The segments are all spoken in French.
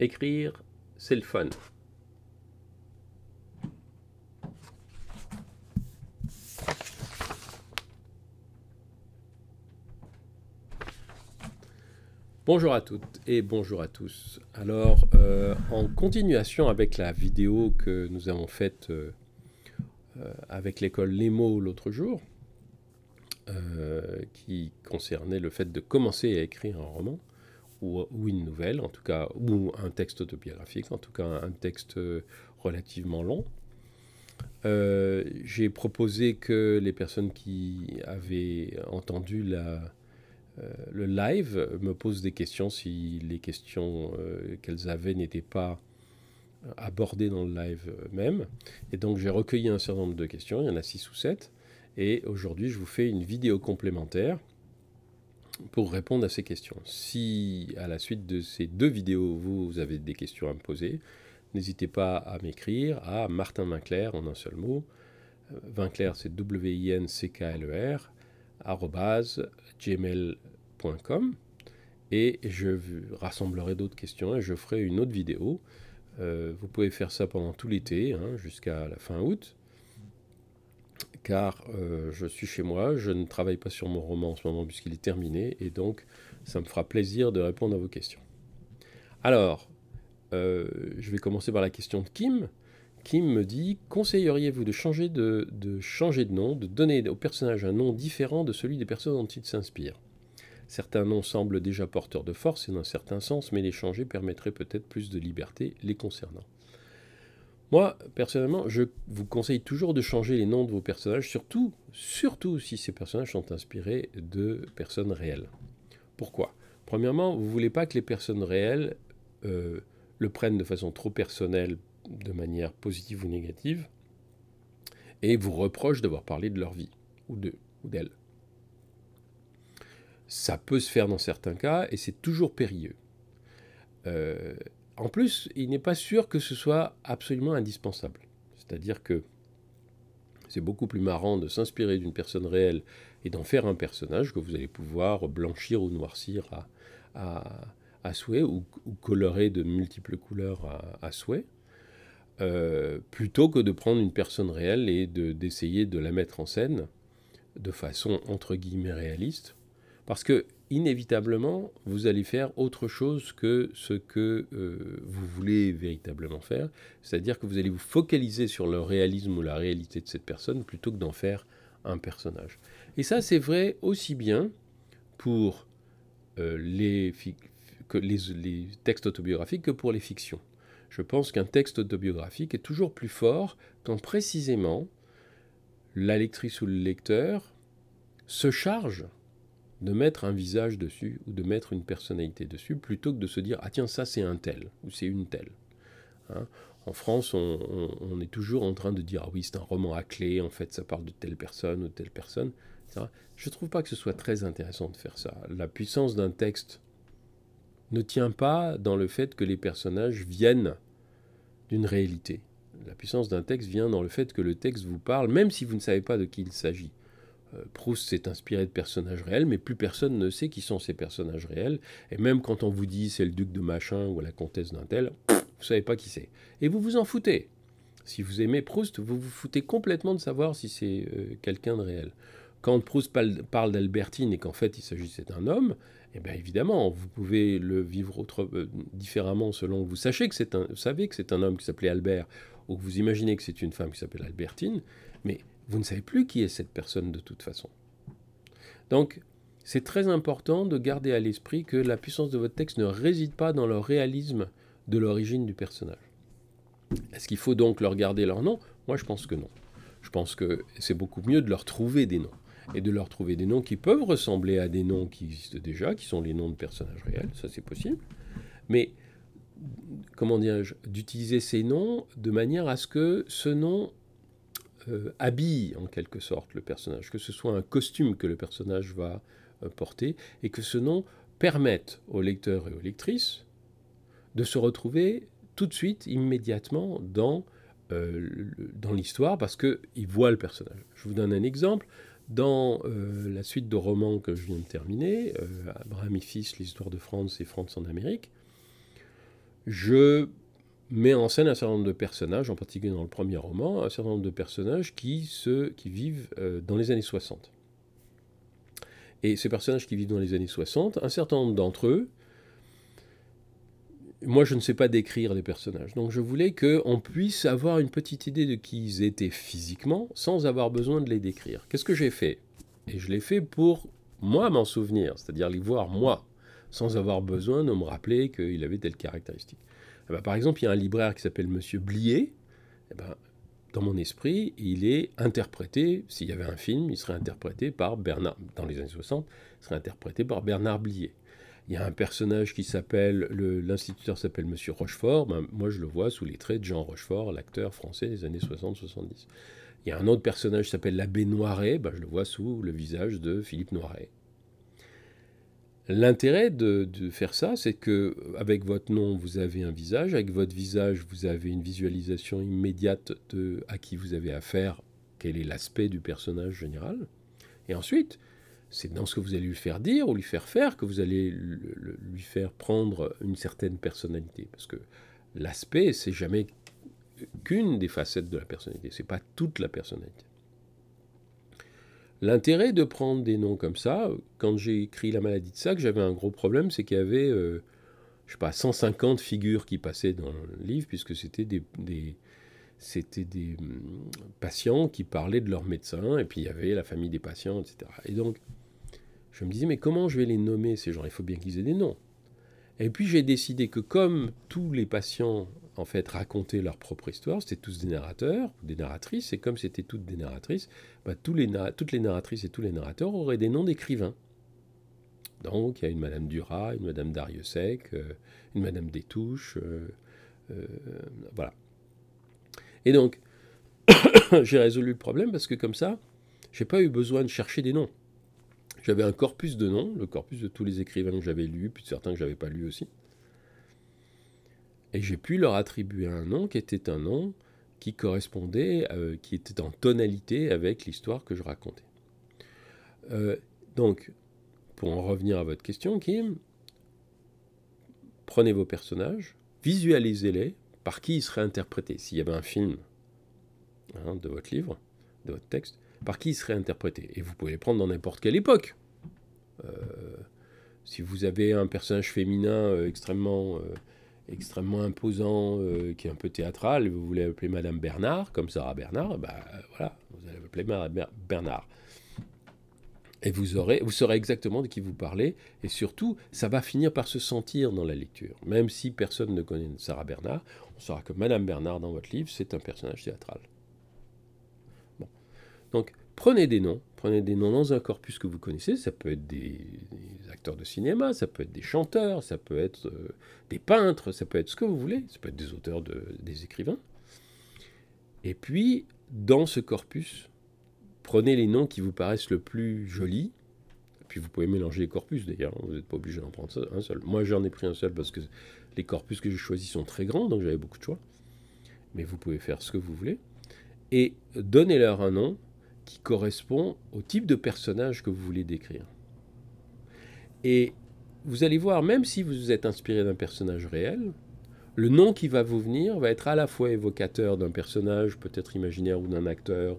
Écrire, c'est le fun. Bonjour à toutes et bonjour à tous. Alors, en continuation avec la vidéo que nous avons faite avec l'école Les mots l'autre jour, qui concernait le fait de commencer à écrire un roman, ou une nouvelle, en tout cas, ou un texte autobiographique, en tout cas un texte relativement long. J'ai proposé que les personnes qui avaient entendu le live me posent des questions si les questions qu'elles avaient n'étaient pas abordées dans le live même. Et donc j'ai recueilli un certain nombre de questions, il y en a 6 ou 7. Et aujourd'hui, je vous fais une vidéo complémentaire pour répondre à ces questions. Si à la suite de ces 2 vidéos, vous avez des questions à me poser, n'hésitez pas à m'écrire à Martin Winkler en un seul mot. Winkler, c'est W-I-N-C-K-L-E-R, @gmail.com. Et je rassemblerai d'autres questions et je ferai une autre vidéo. Vous pouvez faire ça pendant tout l'été, jusqu'à la fin août. Car je suis chez moi, je ne travaille pas sur mon roman en ce moment puisqu'il est terminé, et donc ça me fera plaisir de répondre à vos questions. Alors, je vais commencer par la question de Kim. Kim me dit « Conseilleriez-vous de changer de nom, de donner au personnage un nom différent de celui des personnes dont il s'inspire ? Certains noms semblent déjà porteurs de force et d'un certain sens, mais les changer permettrait peut-être plus de liberté les concernant. » Moi, personnellement, je vous conseille toujours de changer les noms de vos personnages, surtout si ces personnages sont inspirés de personnes réelles. Pourquoi ? Premièrement, vous ne voulez pas que les personnes réelles le prennent de façon trop personnelle, de manière positive ou négative, et vous reprochent d'avoir parlé de leur vie, ou d'elle. Ça peut se faire dans certains cas, et c'est toujours périlleux. En plus, il n'est pas sûr que ce soit absolument indispensable. C'est-à-dire que c'est beaucoup plus marrant de s'inspirer d'une personne réelle et d'en faire un personnage que vous allez pouvoir blanchir ou noircir à souhait, ou colorer de multiples couleurs à souhait, plutôt que de prendre une personne réelle et d'essayer de la mettre en scène de façon entre guillemets réaliste, parce que inévitablement, vous allez faire autre chose que ce que vous voulez véritablement faire, c'est-à-dire que vous allez vous focaliser sur le réalisme ou la réalité de cette personne plutôt que d'en faire un personnage. Et ça, c'est vrai aussi bien pour les textes autobiographiques que pour les fictions. Je pense qu'un texte autobiographique est toujours plus fort quand précisément la lectrice ou le lecteur se charge de mettre un visage dessus ou de mettre une personnalité dessus, plutôt que de se dire « Ah tiens, ça c'est un tel » ou « c'est une telle ». En France, on est toujours en train de dire « Ah oui, c'est un roman à clé, en fait ça parle de telle personne ou de telle personne ». Je ne trouve pas que ce soit très intéressant de faire ça. La puissance d'un texte ne tient pas dans le fait que les personnages viennent d'une réalité. La puissance d'un texte vient dans le fait que le texte vous parle, même si vous ne savez pas de qui il s'agit. Proust s'est inspiré de personnages réels, mais plus personne ne sait qui sont ces personnages réels. Et même quand on vous dit c'est le duc de machin ou la comtesse d'un tel, vous ne savez pas qui c'est. Et vous vous en foutez. Si vous aimez Proust, vous vous foutez complètement de savoir si c'est quelqu'un de réel. Quand Proust parle d'Albertine et qu'en fait il s'agissait d'un homme, eh bien évidemment, vous pouvez le vivre différemment selon que vous savez que c'est un homme qui s'appelait Albert, ou que vous imaginez que c'est une femme qui s'appelle Albertine, mais vous ne savez plus qui est cette personne de toute façon. Donc, c'est très important de garder à l'esprit que la puissance de votre texte ne réside pas dans le réalisme de l'origine du personnage. Est-ce qu'il faut donc leur garder leur nom ? Moi, je pense que non. Je pense que c'est beaucoup mieux de leur trouver des noms. Et de leur trouver des noms qui peuvent ressembler à des noms qui existent déjà, qui sont les noms de personnages réels, ça c'est possible. Mais, comment dirais-je, d'utiliser ces noms de manière à ce que ce nom habille en quelque sorte le personnage, que ce soit un costume que le personnage va porter, et que ce nom permette aux lecteurs et aux lectrices de se retrouver tout de suite, immédiatement, dans l'histoire, parce qu'ils voient le personnage. Je vous donne un exemple. Dans la suite de romans que je viens de terminer, Abraham et Fils, l'histoire de France et France en Amérique, je mets en scène un certain nombre de personnages, en particulier dans le premier roman, un certain nombre de personnages qui vivent dans les années 60. Et ces personnages qui vivent dans les années 60, un certain nombre d'entre eux, moi je ne sais pas décrire les personnages, donc je voulais qu'on puisse avoir une petite idée de qui ils étaient physiquement, sans avoir besoin de les décrire. Qu'est-ce que j'ai fait? Et je l'ai fait pour moi m'en souvenir, c'est-à-dire les voir moi, sans avoir besoin de me rappeler qu'il avait telle caractéristique. Eh ben, par exemple, il y a un libraire qui s'appelle Monsieur Blier. Eh ben, dans mon esprit, il est interprété, s'il y avait un film, il serait interprété par Bernard, dans les années 60, il serait interprété par Bernard Blier. Il y a un personnage qui s'appelle, l'instituteur s'appelle Monsieur Rochefort, ben, moi je le vois sous les traits de Jean Rochefort, l'acteur français des années 60-70. Il y a un autre personnage qui s'appelle l'abbé Noiret, ben, je le vois sous le visage de Philippe Noiret. L'intérêt de faire ça, c'est que avec votre nom, vous avez un visage, avec votre visage, vous avez une visualisation immédiate de à qui vous avez affaire, quel est l'aspect du personnage général. Et ensuite, c'est dans ce que vous allez lui faire dire ou lui faire faire que vous allez lui faire prendre une certaine personnalité. Parce que l'aspect, c'est jamais qu'une des facettes de la personnalité, c'est pas toute la personnalité. L'intérêt de prendre des noms comme ça, quand j'ai écrit La maladie de Sac, j'avais un gros problème, c'est qu'il y avait, je sais pas, 150 figures qui passaient dans le livre, puisque c'était des patients qui parlaient de leur médecin, et puis il y avait la famille des patients, etc. Et donc, je me disais, mais comment je vais les nommer, ces gens? Il faut bien qu'ils aient des noms. Et puis j'ai décidé que comme tous les patients, en fait, racontaient leur propre histoire, c'était tous des narrateurs, des narratrices, et comme c'était toutes des narratrices, bah, toutes les narratrices et tous les narrateurs auraient des noms d'écrivains. Donc il y a une Madame Duras, une Madame Dariussec, une Madame Destouches, voilà. Et donc, j'ai résolu le problème parce que comme ça, j'ai pas eu besoin de chercher des noms. J'avais un corpus de noms, le corpus de tous les écrivains que j'avais lus, puis de certains que j'avais pas lus aussi. Et j'ai pu leur attribuer un nom qui était un nom qui correspondait, qui était en tonalité avec l'histoire que je racontais. Donc, pour en revenir à votre question, Kim, prenez vos personnages, visualisez-les, par qui ils seraient interprétés. S'il y avait un film de votre livre, de votre texte, par qui ils seraient interprétés. Et vous pouvez les prendre dans n'importe quelle époque. Si vous avez un personnage féminin extrêmement imposant, qui est un peu théâtral, vous voulez appeler Madame Bernard, comme Sarah Bernard, bah voilà, vous allez appeler Madame Bernard. Et vous saurez exactement de qui vous parlez, et surtout, ça va finir par se sentir dans la lecture. Même si personne ne connaît Sarah Bernard, on saura que Madame Bernard, dans votre livre, c'est un personnage théâtral. Bon. Donc, prenez des noms dans un corpus que vous connaissez, ça peut être des acteurs de cinéma, ça peut être des chanteurs, ça peut être des peintres, ça peut être ce que vous voulez, ça peut être des auteurs, des écrivains. Et puis, dans ce corpus, prenez les noms qui vous paraissent le plus jolis, et puis vous pouvez mélanger les corpus d'ailleurs, vous n'êtes pas obligé d'en prendre un seul. Moi j'en ai pris un seul parce que les corpus que j'ai choisis sont très grands, donc j'avais beaucoup de choix. Mais vous pouvez faire ce que vous voulez. Et donnez-leur un nom qui correspond au type de personnage que vous voulez décrire. Et vous allez voir, même si vous êtes inspiré d'un personnage réel, le nom qui va vous venir va être à la fois évocateur d'un personnage peut-être imaginaire ou d'un acteur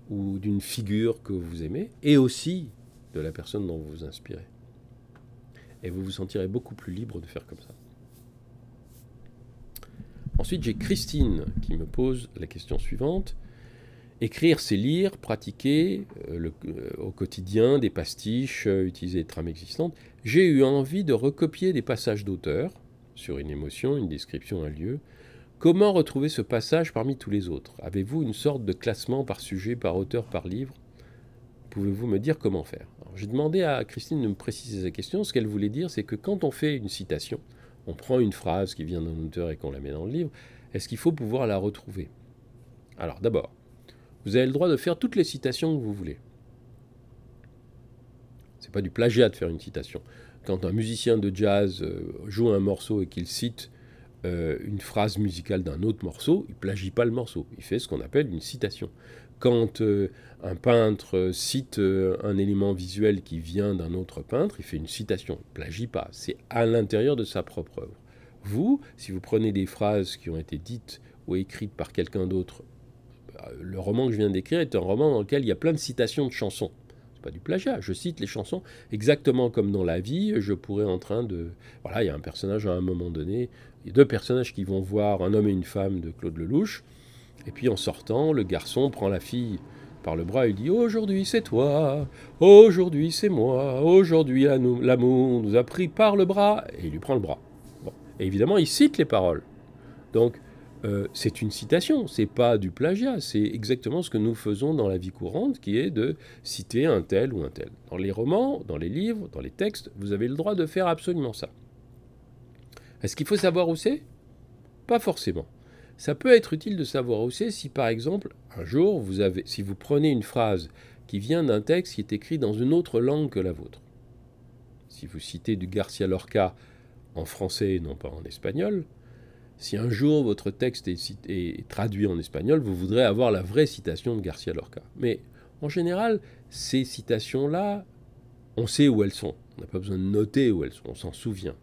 ou d'une figure que vous aimez, et aussi de la personne dont vous vous inspirez. Et vous vous sentirez beaucoup plus libre de faire comme ça. Ensuite, j'ai Christine qui me pose la question suivante. Écrire, c'est lire, pratiquer au quotidien des pastiches, utiliser des trames existantes. J'ai eu envie de recopier des passages d'auteurs sur une émotion, une description, un lieu. Comment retrouver ce passage parmi tous les autres? Avez-vous une sorte de classement par sujet, par auteur, par livre? Pouvez-vous me dire comment faire? J'ai demandé à Christine de me préciser sa question. Ce qu'elle voulait dire, c'est que quand on fait une citation, on prend une phrase qui vient d'un auteur et qu'on la met dans le livre, est-ce qu'il faut pouvoir la retrouver? Alors d'abord, vous avez le droit de faire toutes les citations que vous voulez. C'est pas du plagiat de faire une citation. Quand un musicien de jazz joue un morceau et qu'il cite une phrase musicale d'un autre morceau, il ne plagie pas le morceau. Il fait ce qu'on appelle une citation. Quand un peintre cite un élément visuel qui vient d'un autre peintre, il fait une citation. Il ne plagie pas. C'est à l'intérieur de sa propre œuvre. Vous, si vous prenez des phrases qui ont été dites ou écrites par quelqu'un d'autre, le roman que je viens d'écrire est un roman dans lequel il y a plein de citations de chansons. C'est pas du plagiat, je cite les chansons exactement comme dans la vie, je pourrais en train de... Voilà, il y a un personnage à un moment donné, il y a deux personnages qui vont voir Un homme et une femme de Claude Lelouch, et puis en sortant, le garçon prend la fille par le bras et dit « Aujourd'hui c'est toi, aujourd'hui c'est moi, aujourd'hui l'amour nous a pris par le bras », et il lui prend le bras. Bon. Et évidemment, il cite les paroles. Donc, c'est une citation, c'est pas du plagiat, c'est exactement ce que nous faisons dans la vie courante, qui est de citer un tel ou un tel. Dans les romans, dans les livres, dans les textes, vous avez le droit de faire absolument ça. Est-ce qu'il faut savoir où c'est? Pas forcément. Ça peut être utile de savoir où c'est si, par exemple, un jour, si vous prenez une phrase qui vient d'un texte qui est écrit dans une autre langue que la vôtre. Si vous citez du Garcia Lorca en français et non pas en espagnol, si un jour votre texte est traduit en espagnol, vous voudrez avoir la vraie citation de Garcia Lorca. Mais en général, ces citations-là, on sait où elles sont. On n'a pas besoin de noter où elles sont, on s'en souvient.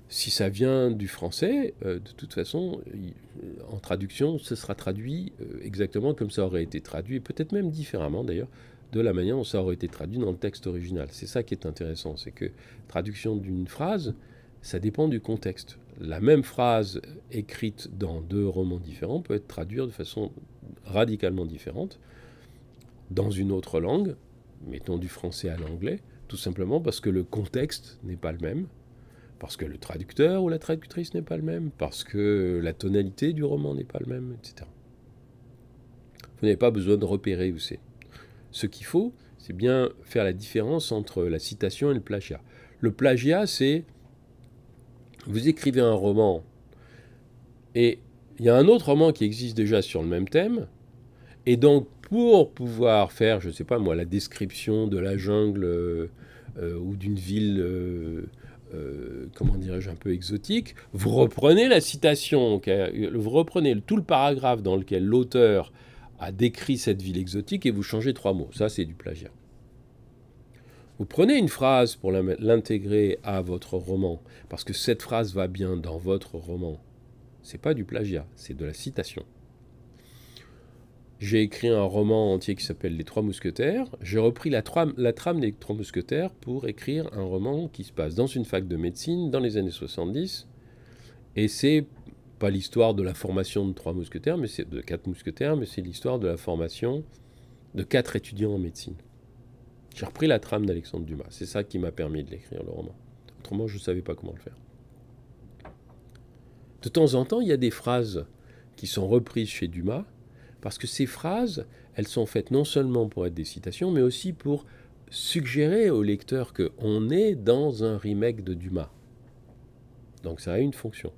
Si ça vient du français, de toute façon, en traduction, ce sera traduit exactement comme ça aurait été traduit, et peut-être même différemment d'ailleurs, de la manière dont ça aurait été traduit dans le texte original. C'est ça qui est intéressant, c'est que traduction d'une phrase, ça dépend du contexte. La même phrase écrite dans deux romans différents peut être traduite de façon radicalement différente dans une autre langue, mettons du français à l'anglais, tout simplement parce que le contexte n'est pas le même, parce que le traducteur ou la traductrice n'est pas le même, parce que la tonalité du roman n'est pas le même, etc. Vous n'avez pas besoin de repérer où c'est. Ce qu'il faut, c'est bien faire la différence entre la citation et le plagiat. Le plagiat, c'est vous écrivez un roman et il y a un autre roman qui existe déjà sur le même thème, et donc pour pouvoir faire, je ne sais pas moi, la description de la jungle ou d'une ville, comment dirais-je, un peu exotique, vous reprenez la citation, vous reprenez tout le paragraphe dans lequel l'auteur a décrit cette ville exotique et vous changez 3 mots. Ça, c'est du plagiat. Vous prenez une phrase pour l'intégrer à votre roman, parce que cette phrase va bien dans votre roman. C'est pas du plagiat, c'est de la citation. J'ai écrit un roman entier qui s'appelle Les Trois Mousquetaires. J'ai repris la trame des Trois Mousquetaires pour écrire un roman qui se passe dans une fac de médecine dans les années 70. Et c'est pas l'histoire de la formation de 3 mousquetaires, mais c'est de 4 mousquetaires, mais c'est l'histoire de la formation de 4 étudiants en médecine. J'ai repris la trame d'Alexandre Dumas. C'est ça qui m'a permis de l'écrire, le roman. Autrement, je ne savais pas comment le faire. De temps en temps, il y a des phrases qui sont reprises chez Dumas, parce que ces phrases, elles sont faites non seulement pour être des citations, mais aussi pour suggérer au lecteur qu'on est dans un remake de Dumas. Donc ça a une fonction.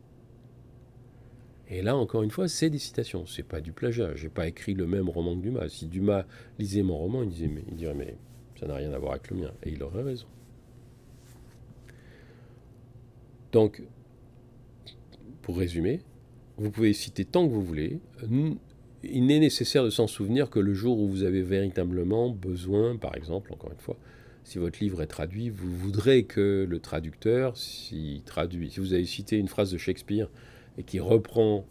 Et là, encore une fois, c'est des citations. C'est pas du plagiat. J'ai pas écrit le même roman que Dumas. Si Dumas lisait mon roman, il dirait mais ça n'a rien à voir avec le mien. Et il aurait raison. Donc, pour résumer, vous pouvez citer tant que vous voulez. Il n'est nécessaire de s'en souvenir que le jour où vous avez véritablement besoin, par exemple, encore une fois, si votre livre est traduit, vous voudrez que le traducteur, si vous avez cité une phrase de Shakespeare et qui reprend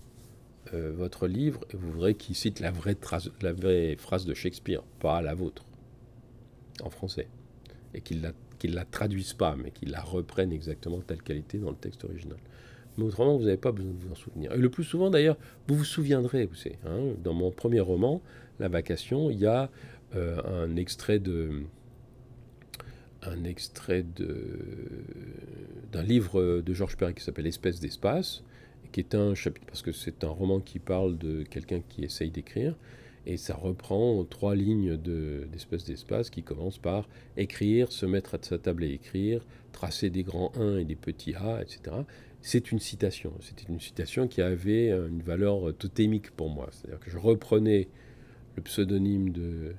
votre livre, vous voudrez qu'il cite la vraie phrase de Shakespeare, pas la vôtre, en français, et qu'il la traduise pas, mais qu'il la reprenne exactement telle qu'elle était dans le texte original. Mais autrement, vous n'avez pas besoin de vous en souvenir. Et le plus souvent, d'ailleurs, vous vous souviendrez, vous savez. Hein, dans mon premier roman, La Vacation, il y a un extrait d'un livre de Georges Perec qui s'appelle Espèce d'espace, qui est un chapitre, parce que c'est un roman qui parle de quelqu'un qui essaye d'écrire, et ça reprend 3 lignes d'Espèce d'espace qui commencent par écrire, se mettre à sa table et écrire, tracer des grands 1 et des petits A, etc. C'est une citation. C'était une citation qui avait une valeur totémique pour moi. C'est-à-dire que je reprenais le pseudonyme de...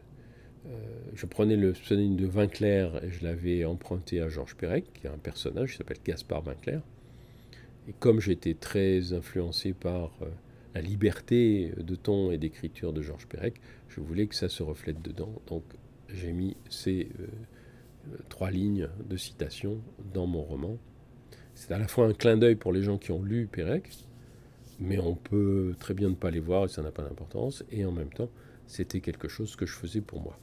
je prenais le pseudonyme de Vinclair et je l'avais emprunté à Georges Perec, qui est un personnage qui s'appelle Gaspard Vinclair. Et comme j'étais très influencé par la liberté de ton et d'écriture de Georges Perec, je voulais que ça se reflète dedans. Donc j'ai mis ces 3 lignes de citation dans mon roman. C'est à la fois un clin d'œil pour les gens qui ont lu Pérec, mais on peut très bien ne pas les voir et ça n'a pas d'importance. Et en même temps, c'était quelque chose que je faisais pour moi.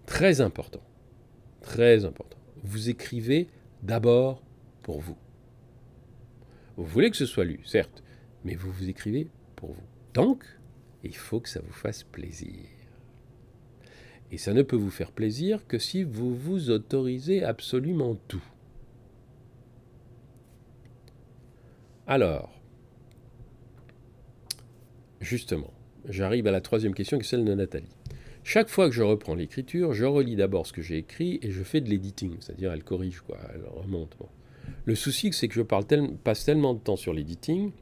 Très important. Très important. Vous écrivez d'abord pour vous. Vous voulez que ce soit lu, certes, mais vous écrivez pour vous. Donc, il faut que ça vous fasse plaisir. Et ça ne peut vous faire plaisir que si vous vous autorisez absolument tout. Alors, justement, j'arrive à la troisième question qui est celle de Nathalie. Chaque fois que je reprends l'écriture, je relis d'abord ce que j'ai écrit et je fais de l'editing, c'est-à-dire elle corrige, quoi, elle remonte. Bon. Le souci, c'est que je passe tellement de temps sur l'editing,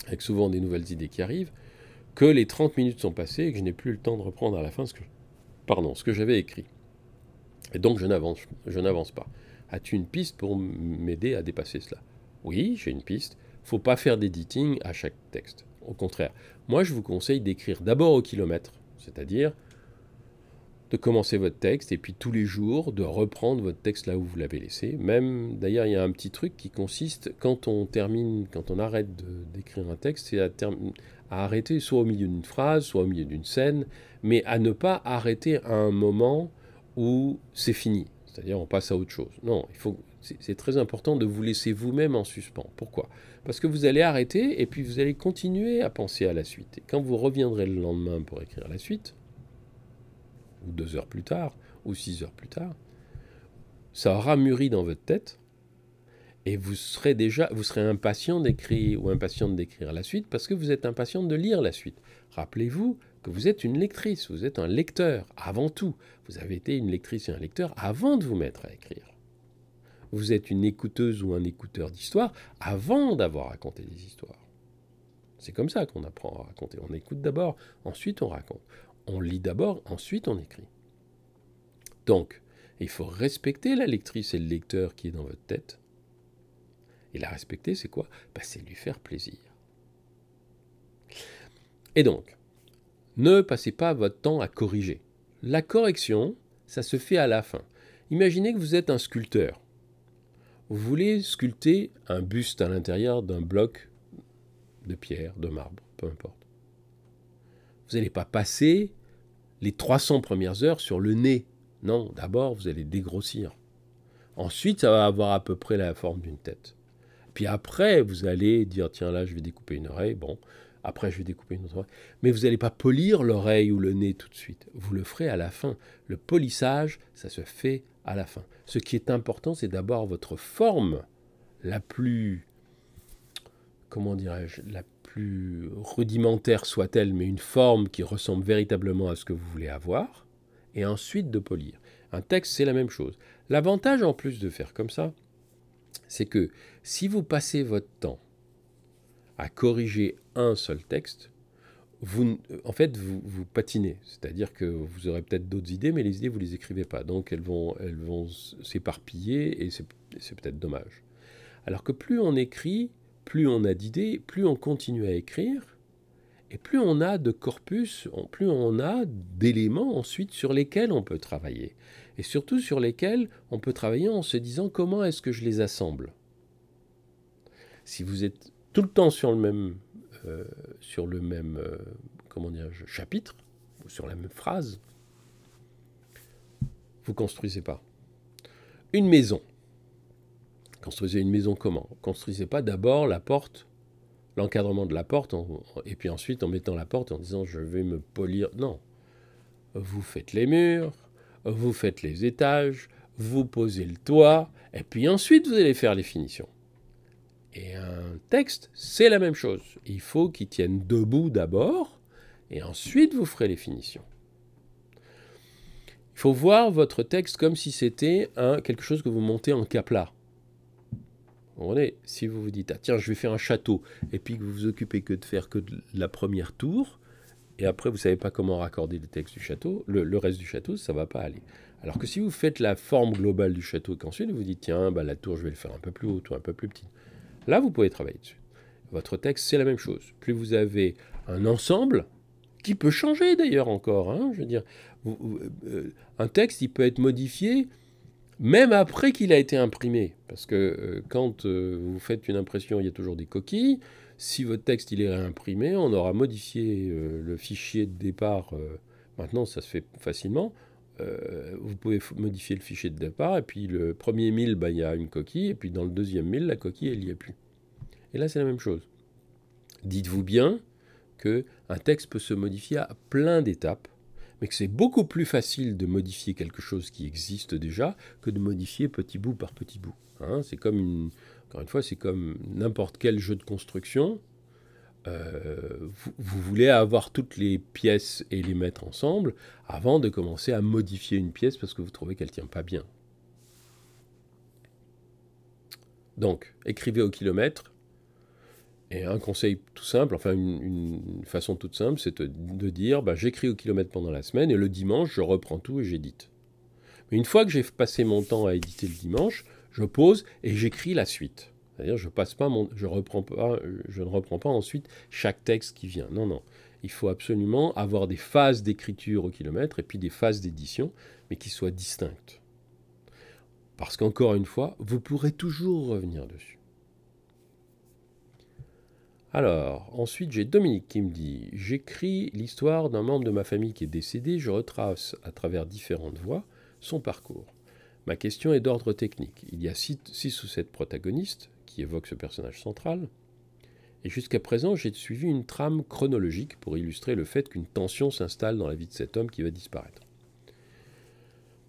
avec souvent des nouvelles idées qui arrivent, que les 30 minutes sont passées et que je n'ai plus le temps de reprendre à la fin ce que j'avais écrit. Et donc je n'avance pas. As-tu une piste pour m'aider à dépasser cela? Oui, j'ai une piste. Il ne faut pas faire d'editing à chaque texte. Au contraire, moi je vous conseille d'écrire d'abord au kilomètre, c'est-à-dire de commencer votre texte et puis tous les jours de reprendre votre texte là où vous l'avez laissé. Même, d'ailleurs, il y a un petit truc qui consiste, quand on arrête d'écrire un texte, c'est à arrêter soit au milieu d'une phrase, soit au milieu d'une scène, mais à ne pas arrêter à un moment où c'est fini. C'est-à-dire on passe à autre chose. Non, c'est très important de vous laisser vous-même en suspens. Pourquoi? Parce que vous allez arrêter et puis vous allez continuer à penser à la suite. Et quand vous reviendrez le lendemain pour écrire la suite, ou 2 heures plus tard, ou 6 heures plus tard, ça aura mûri dans votre tête, et vous serez impatient d'écrire ou impatiente d'écrire la suite, parce que vous êtes impatient de lire la suite. Rappelez-vous que vous êtes une lectrice, vous êtes un lecteur, avant tout. Vous avez été une lectrice et un lecteur avant de vous mettre à écrire. Vous êtes une écouteuse ou un écouteur d'histoire avant d'avoir raconté des histoires. C'est comme ça qu'on apprend à raconter. On écoute d'abord, ensuite on raconte. On lit d'abord, ensuite on écrit. Donc, il faut respecter la lectrice et le lecteur qui est dans votre tête. Et la respecter, c'est quoi? C'est lui faire plaisir. Et donc, ne passez pas votre temps à corriger. La correction, ça se fait à la fin. Imaginez que vous êtes un sculpteur. Vous voulez sculpter un buste à l'intérieur d'un bloc de pierre, de marbre, peu importe. Vous n'allez pas passer les 300 premières heures sur le nez. Non, d'abord, vous allez dégrossir. Ensuite, ça va avoir à peu près la forme d'une tête. Puis après, vous allez dire, tiens, là, je vais découper une oreille. Bon, après, je vais découper une autre oreille. Mais vous n'allez pas polir l'oreille ou le nez tout de suite. Vous le ferez à la fin. Le polissage, ça se fait à la fin. Ce qui est important, c'est d'abord votre forme la plus, comment dirais-je, la plus rudimentaire soit-elle, mais une forme qui ressemble véritablement à ce que vous voulez avoir, et ensuite de polir. Un texte, c'est la même chose. L'avantage, en plus de faire comme ça, c'est que si vous passez votre temps à corriger un seul texte, vous patinez. C'est-à-dire que vous aurez peut-être d'autres idées, mais les idées, vous ne les écrivez pas. Donc, elles vont s'éparpiller, et c'est peut-être dommage. Alors que plus on écrit, plus on a d'idées, plus on continue à écrire, et plus on a de corpus, plus on a d'éléments ensuite sur lesquels on peut travailler. Et surtout sur lesquels on peut travailler en se disant comment est-ce que je les assemble. Si vous êtes tout le temps sur le même chapitre, ou sur la même phrase, vous ne construisez pas. Une maison. Construisez une maison comment? Construisez pas d'abord la porte, l'encadrement de la porte, et puis ensuite en mettant la porte en disant je vais me polir. Non. Vous faites les murs, vous faites les étages, vous posez le toit, et puis ensuite vous allez faire les finitions. Et un texte, c'est la même chose. Il faut qu'il tienne debout d'abord, et ensuite vous ferez les finitions. Il faut voir votre texte comme si c'était quelque chose que vous montez en cap-là. Vous comprenez? Si vous vous dites, ah tiens, je vais faire un château, et puis que vous vous occupez que de faire que de la première tour, et après vous ne savez pas comment raccorder les textes du château, le reste du château, ça ne va pas aller. Alors que si vous faites la forme globale du château, et qu'ensuite vous dites, tiens, la tour, je vais le faire un peu plus haute ou un peu plus petite. Là, vous pouvez travailler dessus. Votre texte, c'est la même chose. Plus vous avez un ensemble, qui peut changer d'ailleurs encore, je veux dire, un texte, il peut être modifié même après qu'il a été imprimé. Parce que quand vous faites une impression, il y a toujours des coquilles. Si votre texte il est réimprimé, on aura modifié le fichier de départ. Maintenant, ça se fait facilement. Vous pouvez modifier le fichier de départ, et puis le premier 1000, il y a une coquille, et puis dans le deuxième 1000, la coquille, elle n'y est plus. Et là, c'est la même chose. Dites-vous bien qu'un texte peut se modifier à plein d'étapes, mais que c'est beaucoup plus facile de modifier quelque chose qui existe déjà que de modifier petit bout par petit bout. Hein, c'est comme encore une fois, c'est comme n'importe quel jeu de construction. Vous voulez avoir toutes les pièces et les mettre ensemble avant de commencer à modifier une pièce parce que vous trouvez qu'elle ne tient pas bien. Donc, écrivez au kilomètre. Et un conseil tout simple, enfin une façon toute simple, c'est de dire j'écris au kilomètre pendant la semaine et le dimanche, je reprends tout et j'édite. Mais une fois que j'ai passé mon temps à éditer le dimanche, je pose et j'écris la suite. C'est-à-dire je ne reprends pas ensuite chaque texte qui vient. Non, non. Il faut absolument avoir des phases d'écriture au kilomètre et puis des phases d'édition, mais qui soient distinctes. Parce qu'encore une fois, vous pourrez toujours revenir dessus. Alors, ensuite, j'ai Dominique qui me dit « J'écris l'histoire d'un membre de ma famille qui est décédé, je retrace à travers différentes voies son parcours. Ma question est d'ordre technique. Il y a 6 ou 7 protagonistes qui évoquent ce personnage central, et jusqu'à présent, j'ai suivi une trame chronologique pour illustrer le fait qu'une tension s'installe dans la vie de cet homme qui va disparaître.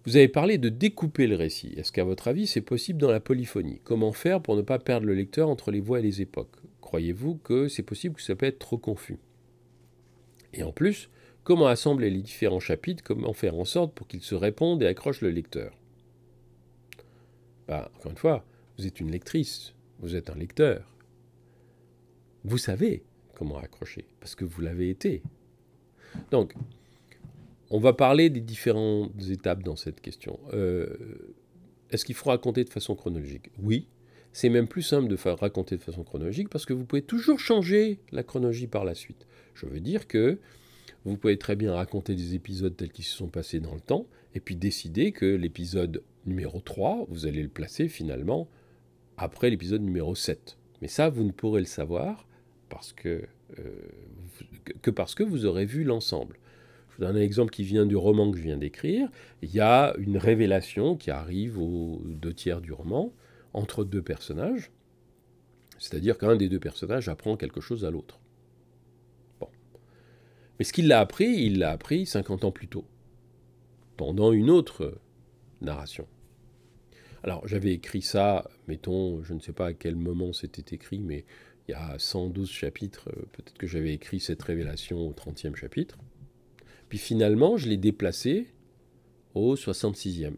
Vous avez parlé de découper le récit. Est-ce qu'à votre avis, c'est possible dans la polyphonie? Comment faire pour ne pas perdre le lecteur entre les voix et les époques? Croyez-vous que c'est possible que ça peut être trop confus? Et en plus, comment assembler les différents chapitres? Comment faire en sorte pour qu'ils se répondent et accrochent le lecteur? Encore une fois, vous êtes une lectrice, vous êtes un lecteur. Vous savez comment accrocher, parce que vous l'avez été. Donc, on va parler des différentes étapes dans cette question. Est-ce qu'il faut raconter de façon chronologique? Oui. C'est même plus simple de raconter de façon chronologique parce que vous pouvez toujours changer la chronologie par la suite. Je veux dire que vous pouvez très bien raconter des épisodes tels qu'ils se sont passés dans le temps et puis décider que l'épisode numéro 3, vous allez le placer finalement après l'épisode numéro 7. Mais ça, vous ne pourrez le savoir parce que vous aurez vu l'ensemble. Je vous donne un exemple qui vient du roman que je viens d'écrire. Il y a une révélation qui arrive aux 2/3 du roman entre 2 personnages, c'est-à-dire qu'un des 2 personnages apprend quelque chose à l'autre. Bon. Mais ce qu'il l'a appris, il l'a appris 50 ans plus tôt, pendant une autre narration. Alors, j'avais écrit ça, mettons, je ne sais pas à quel moment c'était écrit, mais il y a 112 chapitres, peut-être que j'avais écrit cette révélation au 30e chapitre. Puis finalement, je l'ai déplacée au 66e.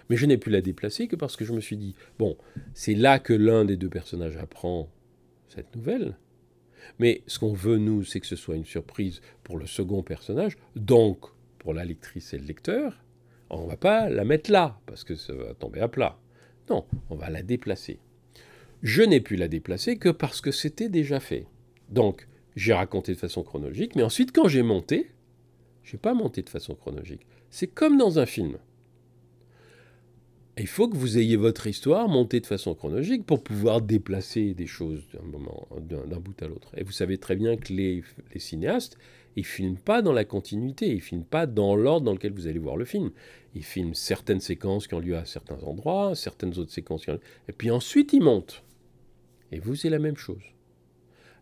Mais je n'ai pu la déplacer que parce que je me suis dit, bon, c'est là que l'un des 2 personnages apprend cette nouvelle. Mais ce qu'on veut, nous, c'est que ce soit une surprise pour le second personnage, donc pour la lectrice et le lecteur. On ne va pas la mettre là, parce que ça va tomber à plat. Non, on va la déplacer. Je n'ai pu la déplacer que parce que c'était déjà fait. Donc, j'ai raconté de façon chronologique, mais ensuite, quand j'ai monté, je n'ai pas monté de façon chronologique. C'est comme dans un film. Il faut que vous ayez votre histoire montée de façon chronologique pour pouvoir déplacer des choses d'un bout à l'autre. Et vous savez très bien que les cinéastes, ils ne filment pas dans la continuité, ils ne filment pas dans l'ordre dans lequel vous allez voir le film. Ils filment certaines séquences qui ont lieu à certains endroits, certaines autres séquences qui ont lieu... Et puis ensuite, ils montent. Et vous, c'est la même chose.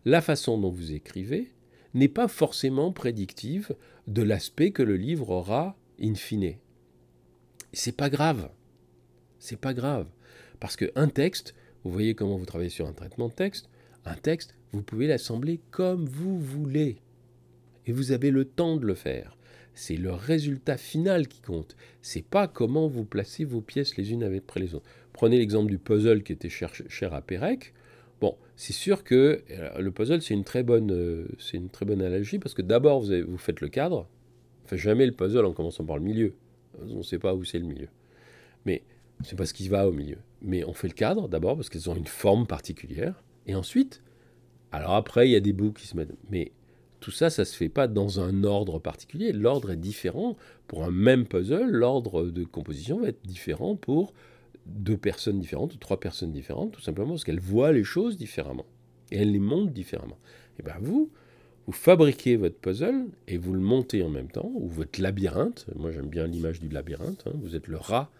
La façon dont vous écrivez n'est pas forcément prédictive de l'aspect que le livre aura in fine. Et c'est pas grave. C'est pas grave. Parce qu'un texte, vous voyez comment vous travaillez sur un traitement de texte, un texte, vous pouvez l'assembler comme vous voulez. Et vous avez le temps de le faire. C'est le résultat final qui compte. C'est pas comment vous placez vos pièces les unes après les autres. Prenez l'exemple du puzzle qui était cher à Pérec. Bon, c'est sûr que le puzzle, c'est une très bonne analogie parce que d'abord, vous faites le cadre. On ne fait jamais le puzzle en commençant par le milieu. On ne sait pas où c'est le milieu. Mais c'est pas ce qui va au milieu. Mais on fait le cadre d'abord parce qu'elles ont une forme particulière. Et ensuite, alors après, il y a des bouts qui se mettent. Mais tout ça, ça ne se fait pas dans un ordre particulier. L'ordre est différent. Pour un même puzzle, l'ordre de composition va être différent pour 2 personnes différentes ou 3 personnes différentes, tout simplement parce qu'elles voient les choses différemment. Et elles les montent différemment. Et bien vous fabriquez votre puzzle et vous le montez en même temps, ou votre labyrinthe. Moi j'aime bien l'image du labyrinthe. Hein. Vous êtes le rat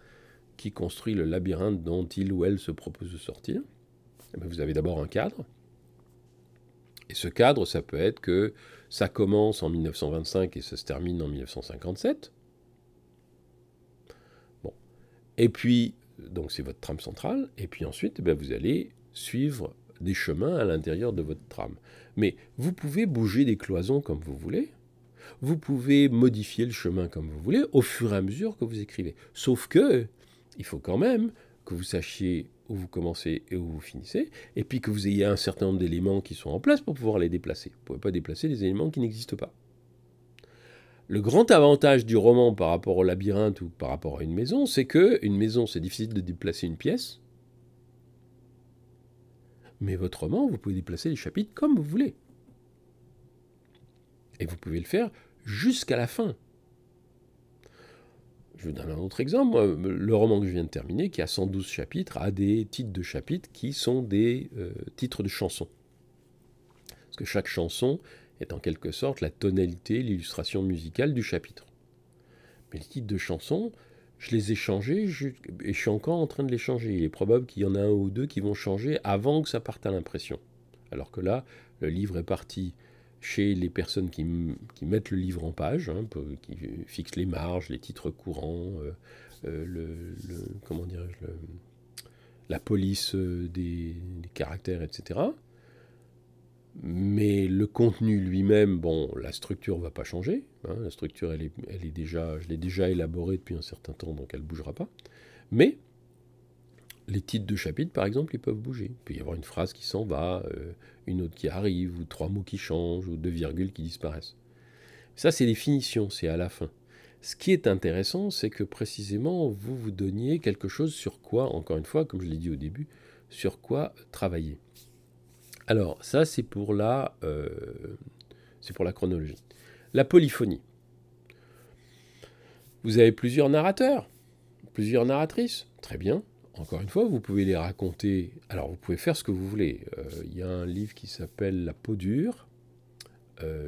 qui construit le labyrinthe dont il ou elle se propose de sortir. Et bien vous avez d'abord un cadre. Et ce cadre, ça peut être que ça commence en 1925 et ça se termine en 1957. Bon. Et puis, donc c'est votre trame centrale. Et puis ensuite, vous allez suivre des chemins à l'intérieur de votre trame. Mais vous pouvez bouger des cloisons comme vous voulez. Vous pouvez modifier le chemin comme vous voulez au fur et à mesure que vous écrivez. Sauf que, il faut quand même que vous sachiez où vous commencez et où vous finissez, et puis que vous ayez un certain nombre d'éléments qui sont en place pour pouvoir les déplacer. Vous ne pouvez pas déplacer des éléments qui n'existent pas. Le grand avantage du roman par rapport au labyrinthe ou par rapport à une maison, c'est qu'une maison, c'est difficile de déplacer une pièce, mais votre roman, vous pouvez déplacer les chapitres comme vous voulez. Et vous pouvez le faire jusqu'à la fin. Je vous donne un autre exemple. Moi, le roman que je viens de terminer, qui a 112 chapitres, a des titres de chapitres qui sont des titres de chansons. Parce que chaque chanson est en quelque sorte la tonalité, l'illustration musicale du chapitre. Mais les titres de chansons, je les ai changés et je suis encore en train de les changer. Il est probable qu'il y en a un ou deux qui vont changer avant que ça parte à l'impression. Alors que là, le livre est parti chez les personnes qui mettent le livre en page, hein, qui fixent les marges, les titres courants, comment dirais-je, la police des caractères, etc. Mais le contenu lui-même, bon, la structure ne va pas changer. Hein, la structure, elle est déjà, je l'ai déjà élaborée depuis un certain temps, donc elle ne bougera pas. Mais les titres de chapitres, par exemple, ils peuvent bouger. Il peut y avoir une phrase qui s'en va, une autre qui arrive, ou 3 mots qui changent, ou 2 virgules qui disparaissent. Ça, c'est les finitions, c'est à la fin. Ce qui est intéressant, c'est que précisément, vous donniez quelque chose sur quoi, encore une fois, comme je l'ai dit au début, sur quoi travailler. Alors, ça, c'est pour la chronologie. La polyphonie. Vous avez plusieurs narrateurs, plusieurs narratrices, très bien. Encore une fois, vous pouvez les raconter. Alors, vous pouvez faire ce que vous voulez. Il y a un livre qui s'appelle La peau dure.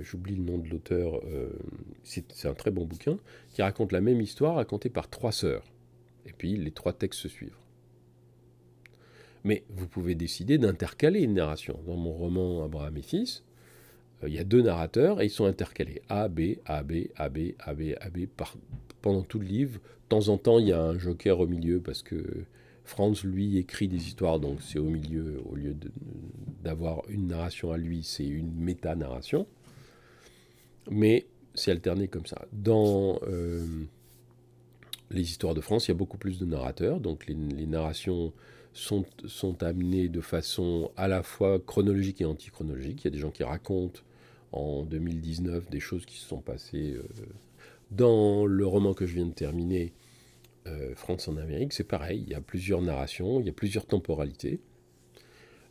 J'oublie le nom de l'auteur. C'est un très bon bouquin qui raconte la même histoire racontée par 3 sœurs. Et puis, les 3 textes se suivent. Mais vous pouvez décider d'intercaler une narration. Dans mon roman Abraham et Fils, il y a 2 narrateurs et ils sont intercalés. A, B, A, B, A, B, A, B, A, B, pendant tout le livre. De temps en temps, il y a un joker au milieu parce que Franz, lui, écrit des histoires, donc c'est au milieu, au lieu d'avoir une narration à lui, c'est une méta-narration. Mais c'est alterné comme ça. Dans les histoires de France, il y a beaucoup plus de narrateurs, donc les narrations sont amenées de façon à la fois chronologique et antichronologique. Il y a des gens qui racontent en 2019 des choses qui se sont passées dans le roman que je viens de terminer, France en Amérique, c'est pareil, il y a plusieurs narrations, il y a plusieurs temporalités.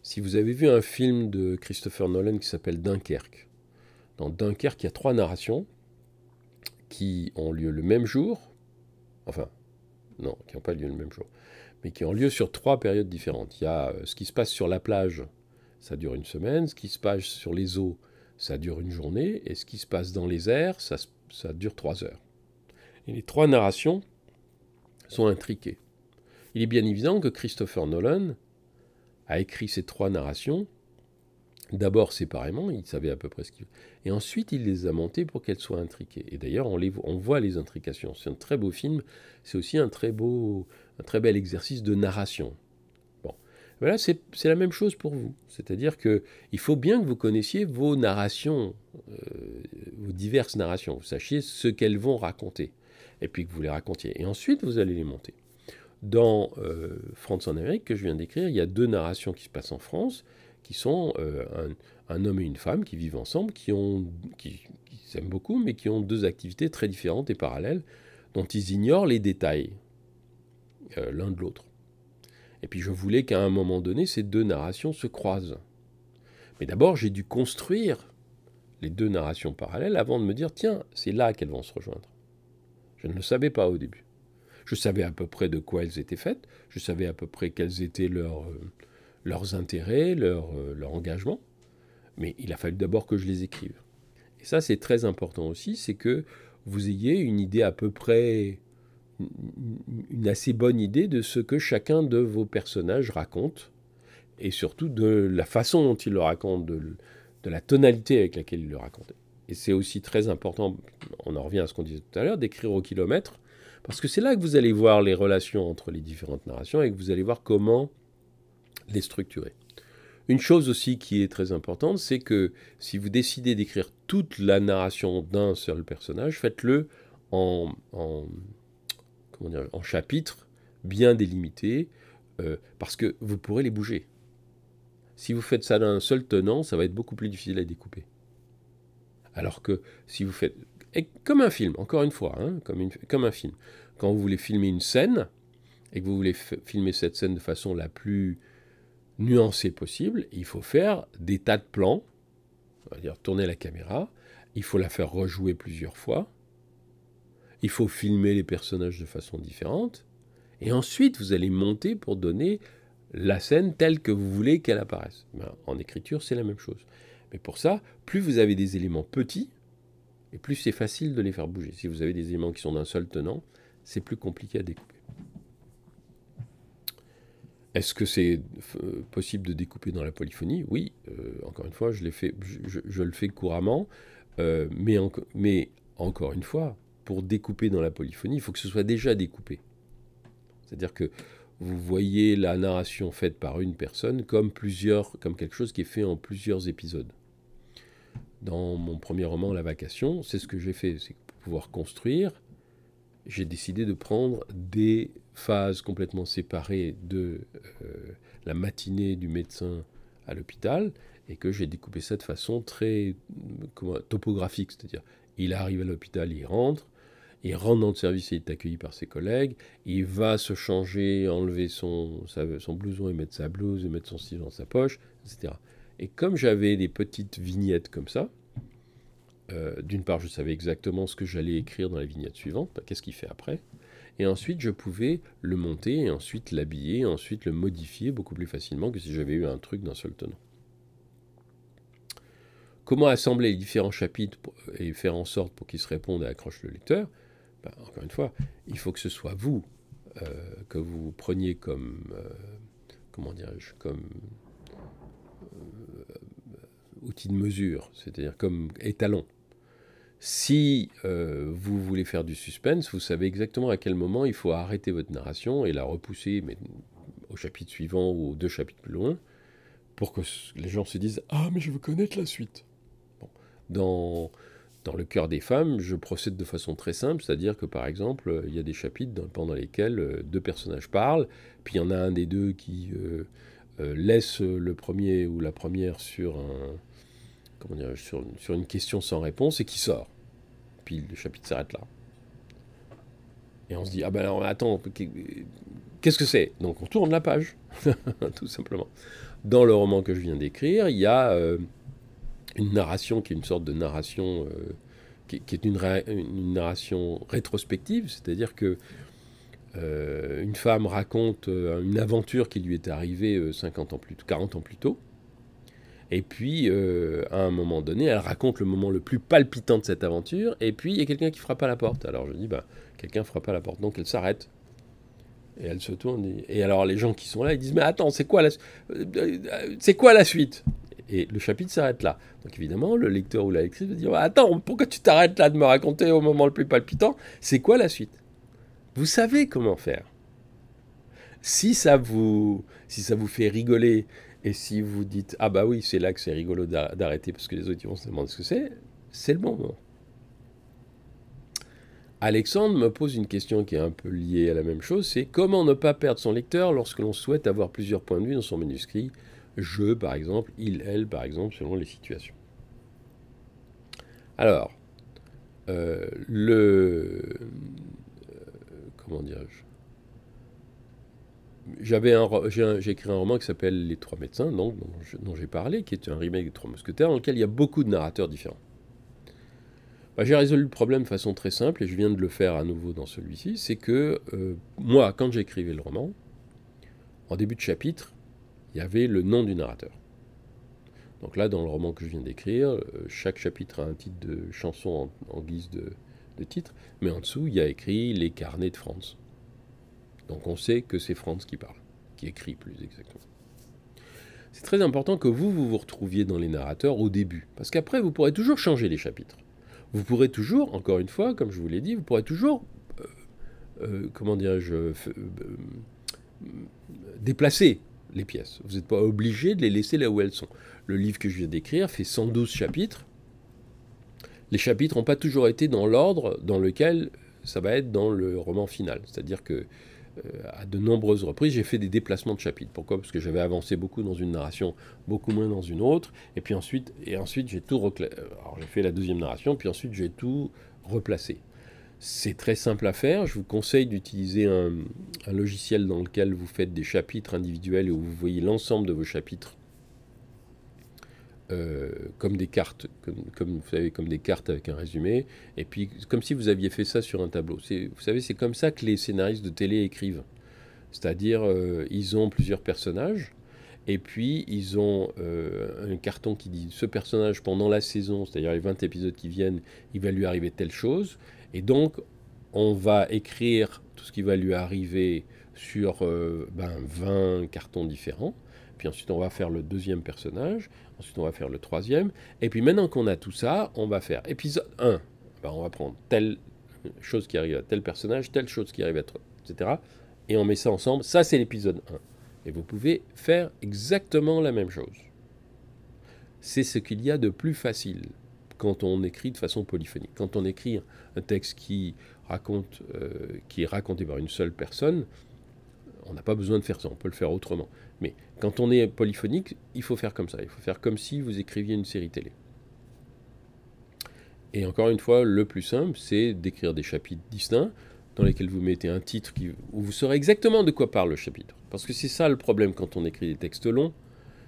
Si vous avez vu un film de Christopher Nolan qui s'appelle Dunkerque, dans Dunkerque, il y a 3 narrations qui ont lieu le même jour, enfin, non, qui n'ont pas lieu le même jour, mais qui ont lieu sur 3 périodes différentes. Il y a ce qui se passe sur la plage, ça dure une semaine, ce qui se passe sur les eaux, ça dure une journée, et ce qui se passe dans les airs, ça dure 3 heures. Et les 3 narrations sont intriquées. Il est bien évident que Christopher Nolan a écrit ces 3 narrations, d'abord séparément, il savait à peu près ce qu'il veut, et ensuite il les a montées pour qu'elles soient intriquées. Et d'ailleurs, on voit les intrications. C'est un très beau film, c'est aussi un très bel exercice de narration. Bon, voilà, c'est la même chose pour vous. C'est-à-dire qu'il faut bien que vous connaissiez vos narrations, vos diverses narrations, vous sachiez ce qu'elles vont raconter, et puis que vous les racontiez. Et ensuite, vous allez les monter. Dans France en Amérique, que je viens d'écrire, il y a 2 narrations qui se passent en France, qui sont un homme et une femme qui vivent ensemble, qui s'aiment beaucoup, mais qui ont 2 activités très différentes et parallèles, dont ils ignorent les détails l'un de l'autre. Et puis je voulais qu'à un moment donné, ces 2 narrations se croisent. Mais d'abord, j'ai dû construire les deux narrations parallèles avant de me dire, tiens, c'est là qu'elles vont se rejoindre. Je ne le savais pas au début. Je savais à peu près de quoi elles étaient faites, je savais à peu près quels étaient leurs intérêts, leur engagement, mais il a fallu d'abord que je les écrive. Et ça, c'est très important aussi, c'est que vous ayez une idée à peu près, une assez bonne idée de ce que chacun de vos personnages raconte, et surtout de la façon dont il le raconte, de la tonalité avec laquelle il le raconte. Et c'est aussi très important, on en revient à ce qu'on disait tout à l'heure, d'écrire au kilomètre, parce que c'est là que vous allez voir les relations entre les différentes narrations et que vous allez voir comment les structurer. Une chose aussi qui est très importante, c'est que si vous décidez d'écrire toute la narration d'un seul personnage, faites-le en chapitres bien délimités, parce que vous pourrez les bouger. Si vous faites ça d'un seul tenant, ça va être beaucoup plus difficile à découper. Alors que si vous faites... comme un film, encore une fois, hein, comme un film. Quand vous voulez filmer une scène, et que vous voulez filmer cette scène de façon la plus nuancée possible, il faut faire des tas de plans, on va dire tourner la caméra, il faut la faire rejouer plusieurs fois, il faut filmer les personnages de façon différente, et ensuite vous allez monter pour donner la scène telle que vous voulez qu'elle apparaisse. Ben, en écriture, c'est la même chose. Mais pour ça, plus vous avez des éléments petits, et plus c'est facile de les faire bouger. Si vous avez des éléments qui sont d'un seul tenant, c'est plus compliqué à découper. Est-ce que c'est possible de découper dans la polyphonie? Oui, encore une fois, je le fais couramment, mais encore une fois, pour découper dans la polyphonie, il faut que ce soit déjà découpé. C'est-à-dire que vous voyez la narration faite par une personne comme quelque chose qui est fait en plusieurs épisodes. Dans mon premier roman, La Vacation, c'est ce que j'ai fait. C'est pour pouvoir construire, j'ai décidé de prendre des phases complètement séparées de la matinée du médecin à l'hôpital et que j'ai découpé ça de façon très topographique. C'est-à-dire, il arrive à l'hôpital, il rentre dans le service et il est accueilli par ses collègues, il va se changer, enlever son blouson et mettre sa blouse, et mettre son stylo dans sa poche, etc. Et comme j'avais des petites vignettes comme ça, d'une part, je savais exactement ce que j'allais écrire dans la vignette suivante, qu'est-ce qu'il fait après, et ensuite je pouvais le monter, et ensuite l'habiller, et ensuite le modifier beaucoup plus facilement que si j'avais eu un truc d'un seul tenant. Comment assembler les différents chapitres et faire en sorte pour qu'ils se répondent et accrochent le lecteur? Ben, encore une fois, il faut que ce soit vous, que vous preniez comme, comme outil de mesure, c'est-à-dire comme étalon. Si vous voulez faire du suspense, vous savez exactement à quel moment il faut arrêter votre narration et la repousser au chapitre suivant ou 2 chapitres plus loin, pour que les gens se disent « Ah, mais je veux connaître la suite ». Bon. Dans Le cœur des femmes, je procède de façon très simple, c'est-à-dire que par exemple, il y a des chapitres pendant lesquels 2 personnages parlent, puis il y en a un des deux qui laisse le premier ou la première sur une question sans réponse et qui sort. Puis le chapitre s'arrête là. Et on se dit, ah ben alors attends, qu'est-ce que c'est? Donc on tourne la page, tout simplement. Dans le roman que je viens d'écrire, il y a une narration qui est une sorte de narration qui est une narration rétrospective, c'est-à-dire que une femme raconte une aventure qui lui est arrivée 40 ans plus tôt, et puis à un moment donné, elle raconte le moment le plus palpitant de cette aventure, et puis il y a quelqu'un qui frappe à la porte. Alors je dis, quelqu'un frappe à la porte, donc elle s'arrête. Et elle se tourne, et alors les gens qui sont là, ils disent, mais attends, c'est quoi la suite? Et le chapitre s'arrête là. Donc évidemment, le lecteur ou la lectrice va dire, attends, pourquoi tu t'arrêtes là de me raconter au moment le plus palpitant? C'est quoi la suite? Vous savez comment faire. Si ça vous fait rigoler, et si vous dites, ah bah oui, c'est là que c'est rigolo d'arrêter parce que les autres vont se demander ce que c'est le bon moment. Alexandre me pose une question qui est un peu liée à la même chose, c'est comment ne pas perdre son lecteur lorsque l'on souhaite avoir plusieurs points de vue dans son manuscrit, je par exemple, il, elle par exemple, selon les situations. Alors, comment dirais-je? j'ai écrit un roman qui s'appelle Les Trois Médecins, donc, dont j'ai parlé, qui est un remake des Trois Mousquetaires, dans lequel il y a beaucoup de narrateurs différents. Bah, j'ai résolu le problème de façon très simple, et je viens de le faire à nouveau dans celui-ci, c'est que moi, quand j'écrivais le roman, en début de chapitre, il y avait le nom du narrateur. Donc là, dans le roman que je viens d'écrire, chaque chapitre a un titre de chanson en guise de titre, mais en dessous, il y a écrit Les carnets de Franz. Donc on sait que c'est Franz qui parle, qui écrit plus exactement. C'est très important que vous retrouviez dans les narrateurs au début, parce qu'après, vous pourrez toujours changer les chapitres. Vous pourrez toujours, encore une fois, comme je vous l'ai dit, vous pourrez toujours, comment dirais-je, déplacer les pièces. Vous n'êtes pas obligé de les laisser là où elles sont. Le livre que je viens d'écrire fait 112 chapitres. Les chapitres n'ont pas toujours été dans l'ordre dans lequel ça va être dans le roman final. C'est-à-dire que à de nombreuses reprises, j'ai fait des déplacements de chapitres. Pourquoi? Parce que j'avais avancé beaucoup dans une narration, beaucoup moins dans une autre. Et puis ensuite j'ai tout alors j'ai fait la deuxième narration, puis ensuite j'ai tout replacé. C'est très simple à faire. Je vous conseille d'utiliser un logiciel dans lequel vous faites des chapitres individuels et où vous voyez l'ensemble de vos chapitres comme des cartes, comme vous savez, comme des cartes avec un résumé, et puis comme si vous aviez fait ça sur un tableau. Vous savez, c'est comme ça que les scénaristes de télé écrivent. C'est-à-dire, ils ont plusieurs personnages, et puis ils ont un carton qui dit ce personnage pendant la saison, c'est-à-dire les 20 épisodes qui viennent, il va lui arriver telle chose, et donc on va écrire tout ce qui va lui arriver sur 20 cartons différents. Puis ensuite, on va faire le deuxième personnage. Ensuite, on va faire le troisième. Et puis maintenant qu'on a tout ça, on va faire épisode 1. On va prendre telle chose qui arrive à tel personnage, telle chose qui arrive à etc. Et on met ça ensemble. Ça, c'est l'épisode 1. Et vous pouvez faire exactement la même chose. C'est ce qu'il y a de plus facile quand on écrit de façon polyphonique. Quand on écrit un texte qui est raconté par une seule personne, on n'a pas besoin de faire ça, on peut le faire autrement. Mais quand on est polyphonique, il faut faire comme ça. Il faut faire comme si vous écriviez une série télé. Et encore une fois, le plus simple, c'est d'écrire des chapitres distincts dans lesquels vous mettez un titre où vous saurez exactement de quoi parle le chapitre. Parce que c'est ça le problème quand on écrit des textes longs,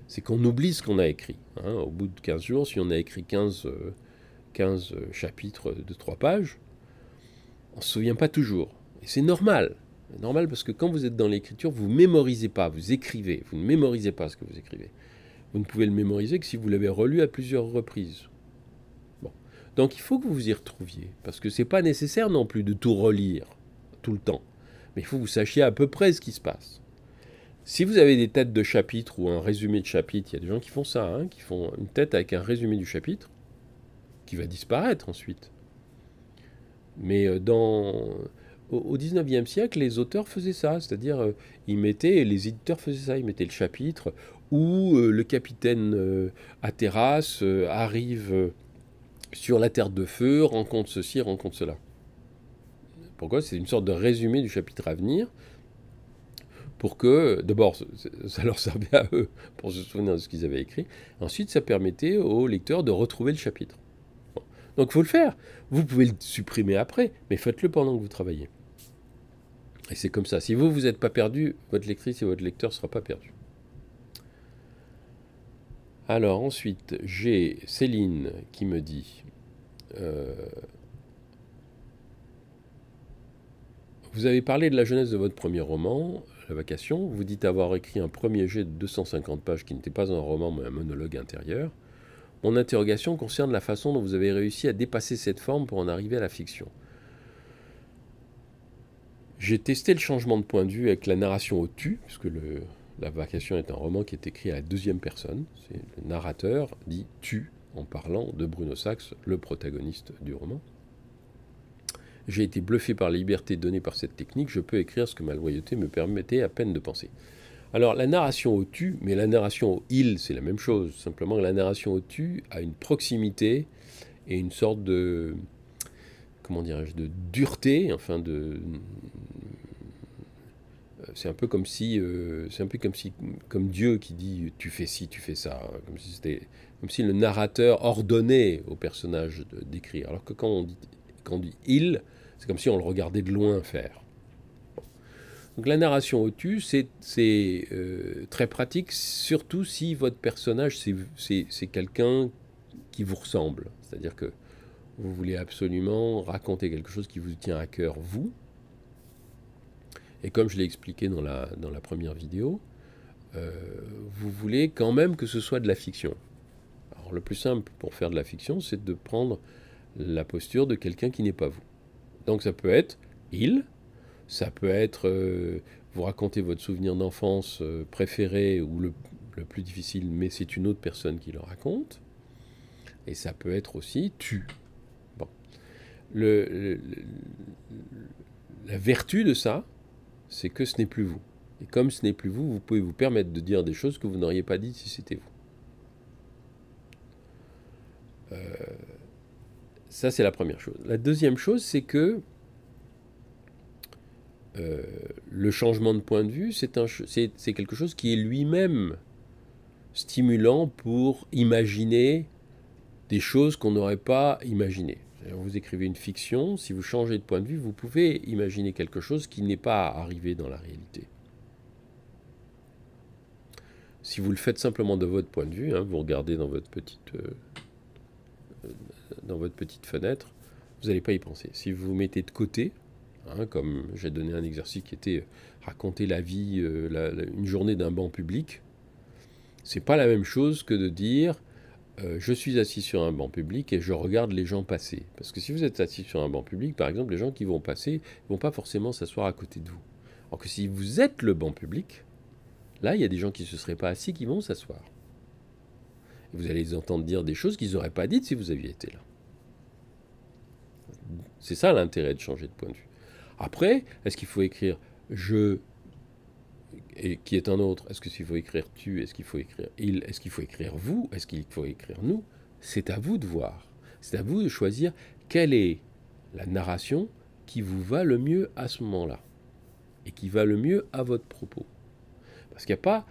c'est qu'on oublie ce qu'on a écrit. Au bout de 15 jours, si on a écrit 15 chapitres de 3 pages, on ne se souvient pas toujours. Et c'est normal. C'est normal parce que quand vous êtes dans l'écriture, vous ne mémorisez pas, vous écrivez. Vous ne mémorisez pas ce que vous écrivez. Vous ne pouvez le mémoriser que si vous l'avez relu à plusieurs reprises. Bon. Donc il faut que vous vous y retrouviez. Parce que ce n'est pas nécessaire non plus de tout relire tout le temps. Mais il faut que vous sachiez à peu près ce qui se passe. Si vous avez des têtes de chapitre ou un résumé de chapitre, il y a des gens qui font ça, qui font une tête avec un résumé du chapitre, qui va disparaître ensuite. Mais au XIXe siècle, les auteurs faisaient ça, c'est-à-dire les éditeurs faisaient ça, ils mettaient le chapitre où le capitaine Hatteras arrive sur la terre de feu, rencontre ceci, rencontre cela. Pourquoi? C'est une sorte de résumé du chapitre à venir, pour que, d'abord, ça leur servait à eux pour se souvenir de ce qu'ils avaient écrit, ensuite ça permettait aux lecteurs de retrouver le chapitre. Bon. Donc il faut le faire. Vous pouvez le supprimer après, mais faites-le pendant que vous travaillez. Et c'est comme ça. Si vous n'êtes pas perdu, votre lectrice et votre lecteur ne sera pas perdu. Alors ensuite, j'ai Céline qui me dit vous avez parlé de la jeunesse de votre premier roman, La Vacation. Vous dites avoir écrit un premier jet de 250 pages qui n'était pas un roman mais un monologue intérieur. Mon interrogation concerne la façon dont vous avez réussi à dépasser cette forme pour en arriver à la fiction. J'ai testé le changement de point de vue avec la narration au tu, puisque La Vacation est un roman qui est écrit à la deuxième personne. C'est le narrateur dit tu en parlant de Bruno Sachs, le protagoniste du roman. J'ai été bluffé par la liberté donnée par cette technique. Je peux écrire ce que ma loyauté me permettait à peine de penser. Alors, la narration au tu, mais la narration au il, c'est la même chose. Simplement, la narration au tu a une proximité et une sorte de, comment dirais-je, de dureté, enfin c'est un peu comme si, comme Dieu qui dit tu fais ci, tu fais ça, comme si le narrateur ordonnait au personnage d'écrire. Alors que quand on dit il, c'est comme si on le regardait de loin faire. Donc la narration au-tu, c'est très pratique, surtout si votre personnage, c'est quelqu'un qui vous ressemble. C'est-à-dire que vous voulez absolument raconter quelque chose qui vous tient à cœur, vous. Et comme je l'ai expliqué dans la première vidéo, vous voulez quand même que ce soit de la fiction. Alors le plus simple pour faire de la fiction, c'est de prendre la posture de quelqu'un qui n'est pas vous. Donc ça peut être il, ça peut être vous racontez votre souvenir d'enfance préféré ou le plus difficile, mais c'est une autre personne qui le raconte. Et ça peut être aussi tu. Bon. La vertu de ça, c'est que ce n'est plus vous. Et comme ce n'est plus vous, vous pouvez vous permettre de dire des choses que vous n'auriez pas dites si c'était vous. Ça, c'est la première chose. La deuxième chose, c'est que le changement de point de vue, c'est quelque chose qui est lui-même stimulant pour imaginer des choses qu'on n'aurait pas imaginées. Vous écrivez une fiction, si vous changez de point de vue, vous pouvez imaginer quelque chose qui n'est pas arrivé dans la réalité. Si vous le faites simplement de votre point de vue, vous regardez dans votre petite fenêtre, vous n'allez pas y penser. Si vous vous mettez de côté, comme j'ai donné un exercice qui était raconter la vie, une journée d'un banc public, c'est pas la même chose que de dire je suis assis sur un banc public et je regarde les gens passer. Parce que si vous êtes assis sur un banc public, par exemple, les gens qui vont passer ne vont pas forcément s'asseoir à côté de vous. Alors que si vous êtes le banc public, là, il y a des gens qui ne se seraient pas assis qui vont s'asseoir. Et vous allez les entendre dire des choses qu'ils n'auraient pas dites si vous aviez été là. C'est ça l'intérêt de changer de point de vue. Après, est-ce qu'il faut écrire « je » et qui est un autre? Est-ce qu'il faut écrire « tu » Est-ce qu'il faut écrire « il » Est-ce qu'il faut écrire « vous » Est-ce qu'il faut écrire « nous » C'est à vous de voir. C'est à vous de choisir quelle est la narration qui vous va le mieux à ce moment-là et qui va le mieux à votre propos. Parce qu'il n'y a pas,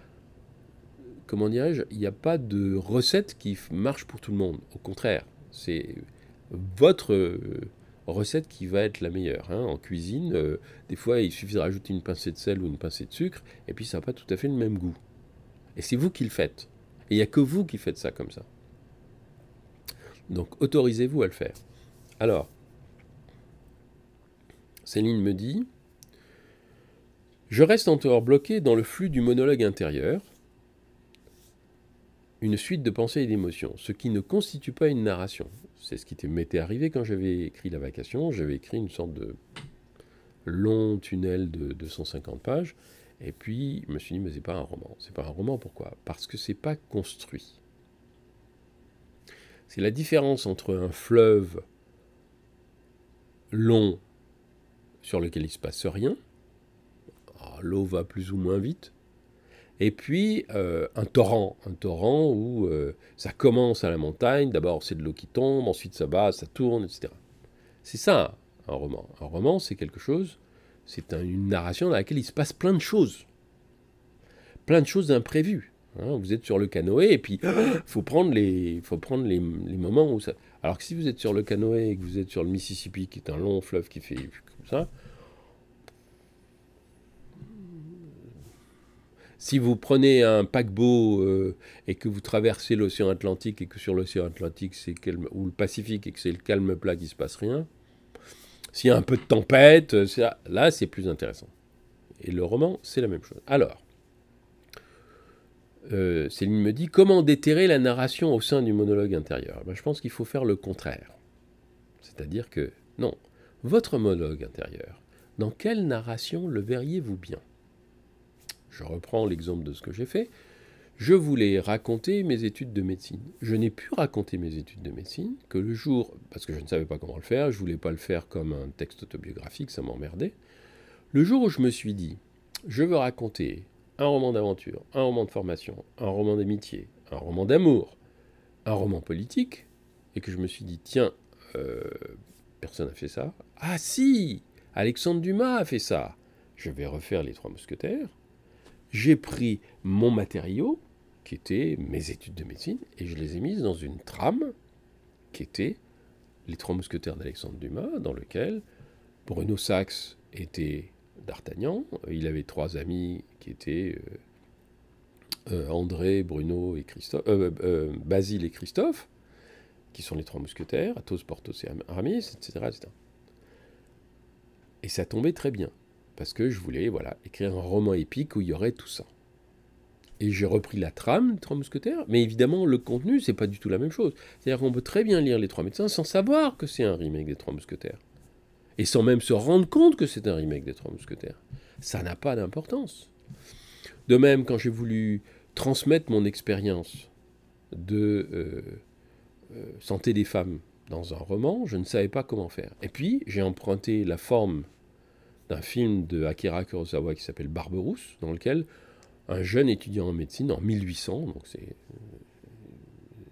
comment dirais-je, il n'y a pas de recette qui marche pour tout le monde. Au contraire, c'est votre recette qui va être la meilleure. En cuisine, des fois, il suffit de rajouter une pincée de sel ou une pincée de sucre, et puis ça n'a pas tout à fait le même goût. Et c'est vous qui le faites. Et il n'y a que vous qui faites ça comme ça. Donc, autorisez-vous à le faire. Alors, Céline me dit « Je reste encore bloqué dans le flux du monologue intérieur, une suite de pensées et d'émotions, ce qui ne constitue pas une narration. » C'est ce qui m'était arrivé quand j'avais écrit La Vacation. J'avais écrit une sorte de long tunnel de 250 pages. Et puis, je me suis dit, mais c'est pas un roman. C'est pas un roman, pourquoi? Parce que c'est pas construit. C'est la différence entre un fleuve long sur lequel il ne se passe rien. L'eau va plus ou moins vite. Et puis, un torrent où ça commence à la montagne, d'abord c'est de l'eau qui tombe, ensuite ça bat, ça tourne, etc. C'est ça, un roman. Un roman, c'est quelque chose, c'est une narration dans laquelle il se passe plein de choses. Plein de choses imprévues. Vous êtes sur le canoë, et puis faut prendre les moments où ça... Alors que si vous êtes sur le canoë et que vous êtes sur le Mississippi, qui est un long fleuve qui fait comme ça, si vous prenez un paquebot et que vous traversez l'océan Atlantique et que sur l'océan Atlantique ou le Pacifique et que c'est le calme plat qui ne se passe rien, s'il y a un peu de tempête, là c'est plus intéressant. Et le roman, c'est la même chose. Alors, Céline me dit, comment déterrer la narration au sein du monologue intérieur? Je pense qu'il faut faire le contraire. C'est-à-dire que, non, votre monologue intérieur, dans quelle narration le verriez-vous bien? Je reprends l'exemple de ce que j'ai fait. Je voulais raconter mes études de médecine. Je n'ai pu raconter mes études de médecine que le jour, parce que je ne savais pas comment le faire, je ne voulais pas le faire comme un texte autobiographique, ça m'emmerdait. Le jour où je me suis dit, je veux raconter un roman d'aventure, un roman de formation, un roman d'amitié, un roman d'amour, un roman politique, et que je me suis dit, tiens, personne n'a fait ça. Ah si, Alexandre Dumas a fait ça. Je vais refaire Les Trois Mousquetaires. J'ai pris mon matériau, qui était mes études de médecine, et je les ai mises dans une trame qui était Les Trois Mousquetaires d'Alexandre Dumas, dans lequel Bruno Sax était d'Artagnan. Il avait 3 amis qui étaient André, Bruno et Christophe, Basile et Christophe, qui sont les 3 mousquetaires, Athos, Porthos et Aramis, etc., etc. Et ça tombait très bien, parce que je voulais écrire un roman épique où il y aurait tout ça. Et j'ai repris la trame des 3 mousquetaires, mais évidemment, le contenu, c'est pas du tout la même chose. C'est-à-dire qu'on peut très bien lire Les 3 médecins sans savoir que c'est un remake des 3 mousquetaires. Et sans même se rendre compte que c'est un remake des 3 mousquetaires. Ça n'a pas d'importance. De même, quand j'ai voulu transmettre mon expérience de santé des femmes dans un roman, je ne savais pas comment faire. Et puis, j'ai emprunté la forme d'un film de Akira Kurosawa qui s'appelle Barberousse, dans lequel un jeune étudiant en médecine, en 1800, donc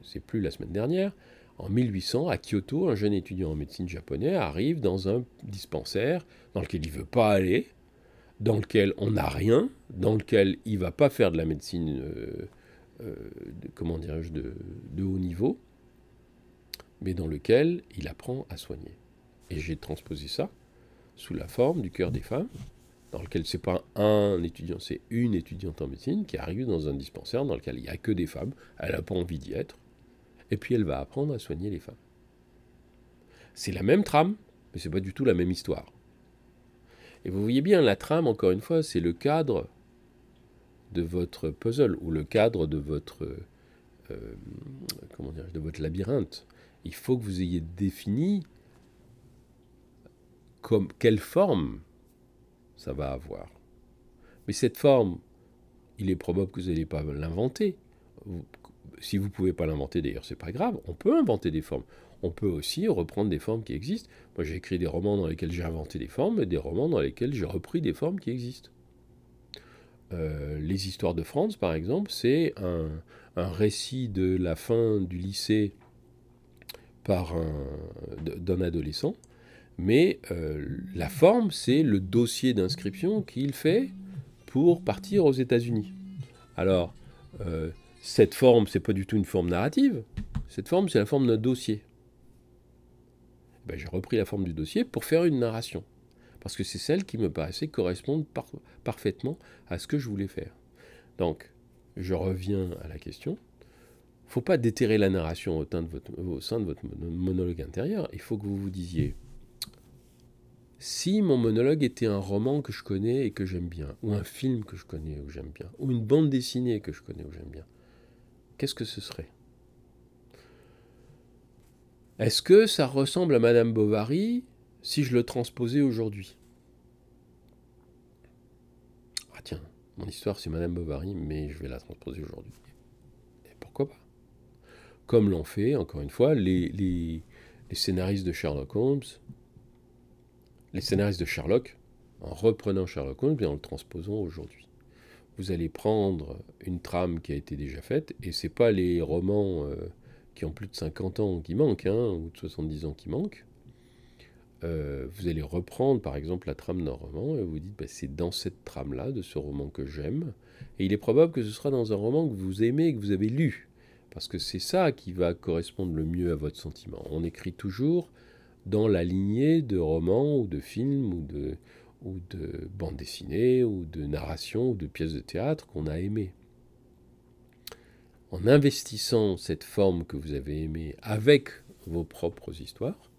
c'est plus la semaine dernière, en 1800, à Kyoto, un jeune étudiant en médecine japonais arrive dans un dispensaire dans lequel il ne veut pas aller, dans lequel on n'a rien, dans lequel il ne va pas faire de la médecine de haut niveau, mais dans lequel il apprend à soigner. Et j'ai transposé ça sous la forme du cœur des femmes, dans lequel c'est pas un étudiant, c'est une étudiante en médecine qui arrive dans un dispensaire dans lequel il n'y a que des femmes, elle n'a pas envie d'y être, et puis elle va apprendre à soigner les femmes. C'est la même trame, mais c'est pas du tout la même histoire. Et vous voyez bien, la trame, encore une fois, c'est le cadre de votre puzzle, ou le cadre de votre, de votre labyrinthe. Il faut que vous ayez défini quelle forme ça va avoir. Mais cette forme, il est probable que vous n'allez pas l'inventer. Si vous ne pouvez pas l'inventer, d'ailleurs, c'est pas grave. On peut inventer des formes. On peut aussi reprendre des formes qui existent. Moi, j'ai écrit des romans dans lesquels j'ai inventé des formes et des romans dans lesquels j'ai repris des formes qui existent. Les histoires de France, par exemple, c'est un récit de la fin du lycée d'un adolescent. Mais la forme, c'est le dossier d'inscription qu'il fait pour partir aux États-Unis. Alors, cette forme, c'est pas du tout une forme narrative. Cette forme, c'est la forme d'un dossier. Ben, j'ai repris la forme du dossier pour faire une narration. Parce que c'est celle qui me paraissait correspondre parfaitement à ce que je voulais faire. Donc, je reviens à la question. Il ne faut pas déterrer la narration au sein de votre monologue intérieur. Il faut que vous vous disiez... Si mon monologue était un roman que je connais et que j'aime bien, ou un film que je connais ou j'aime bien, ou une bande dessinée que je connais ou j'aime bien, qu'est-ce que ce serait? Est-ce que ça ressemble à Madame Bovary si je le transposais aujourd'hui? Ah tiens, mon histoire c'est Madame Bovary, mais je vais la transposer aujourd'hui. Et pourquoi pas? Comme l'ont fait, encore une fois, les scénaristes de Sherlock Holmes, les scénaristes de Sherlock, en reprenant Sherlock Holmes et en le transposant aujourd'hui. Vous allez prendre une trame qui a été déjà faite, et c'est pas les romans qui ont plus de 50 ans qui manquent, ou de 70 ans qui manquent. Vous allez reprendre par exemple la trame d'un roman, et vous dites c'est dans cette trame-là, de ce roman que j'aime, et il est probable que ce sera dans un roman que vous aimez et que vous avez lu, parce que c'est ça qui va correspondre le mieux à votre sentiment. On écrit toujours dans la lignée de romans ou de films ou de bandes dessinées ou de narrations ou de pièces de théâtre qu'on a aimées. En investissant cette forme que vous avez aimée avec vos propres histoires,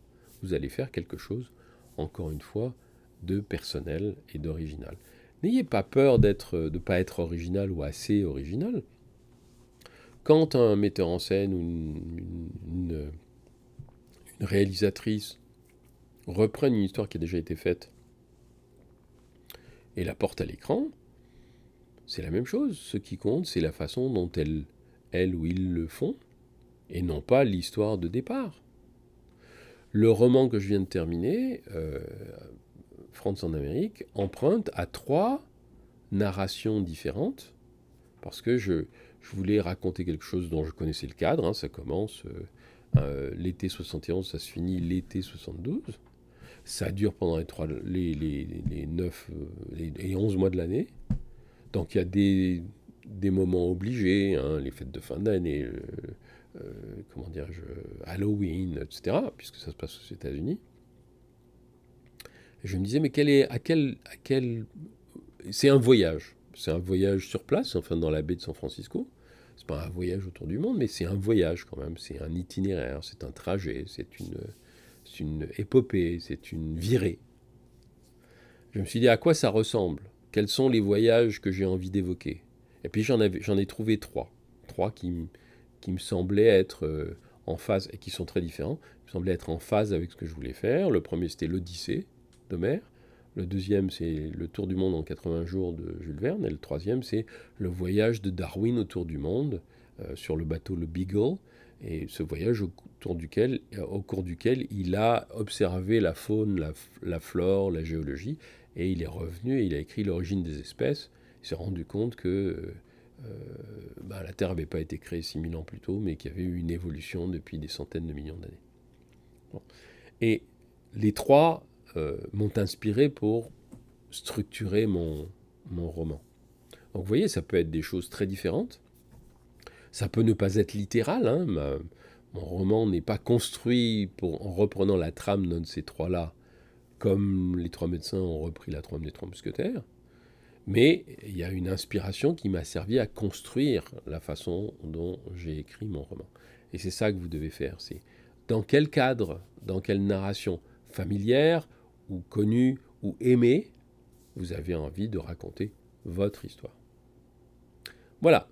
vous allez faire quelque chose, encore une fois, de personnel et d'original. N'ayez pas peur de ne pas être original ou assez original. Quand un metteur en scène ou une réalisatrice reprennent une histoire qui a déjà été faite et la portent à l'écran, c'est la même chose. Ce qui compte, c'est la façon dont elle ou ils le font, et non pas l'histoire de départ. Le roman que je viens de terminer, France en Amérique, emprunte à 3 narrations différentes, parce que je voulais raconter quelque chose dont je connaissais le cadre. Ça commence l'été 71, ça se finit l'été 72. Ça dure pendant les 9 et 11 mois de l'année. Donc il y a des moments obligés, les fêtes de fin d'année, Halloween, etc., puisque ça se passe aux États-Unis. Et je me disais, mais c'est un voyage. C'est un voyage sur place, enfin dans la baie de San Francisco. C'est pas un voyage autour du monde, mais c'est un voyage quand même. C'est un itinéraire, c'est un trajet, c'est une épopée, c'est une virée. Je me suis dit, à quoi ça ressemble? Quels sont les voyages que j'ai envie d'évoquer? Et puis j'en ai trouvé trois. Trois qui me semblaient être en phase, et qui sont très différents, qui me semblaient être en phase avec ce que je voulais faire. Le premier, c'était l'Odyssée d'Homère. Le deuxième, c'est le tour du monde en 80 jours de Jules Verne. Et le troisième, c'est le voyage de Darwin autour du monde sur le bateau le Beagle. Et ce voyage au cours duquel il a observé la faune, la flore, la géologie. Et il est revenu et il a écrit l'origine des espèces. Il s'est rendu compte que la Terre n'avait pas été créée 6000 ans plus tôt, mais qu'il y avait eu une évolution depuis des centaines de millions d'années. Bon. Et les trois m'ont inspiré pour structurer mon roman. Donc vous voyez, ça peut être des choses très différentes. Ça peut ne pas être littéral. Hein. Mon roman n'est pas construit en reprenant la trame d'un de ces trois-là, comme les trois médecins ont repris la trame des trois mousquetaires. Mais il y a une inspiration qui m'a servi à construire la façon dont j'ai écrit mon roman. Et c'est ça que vous devez faire. C'est dans quel cadre, dans quelle narration familière ou connue ou aimée, vous avez envie de raconter votre histoire. Voilà,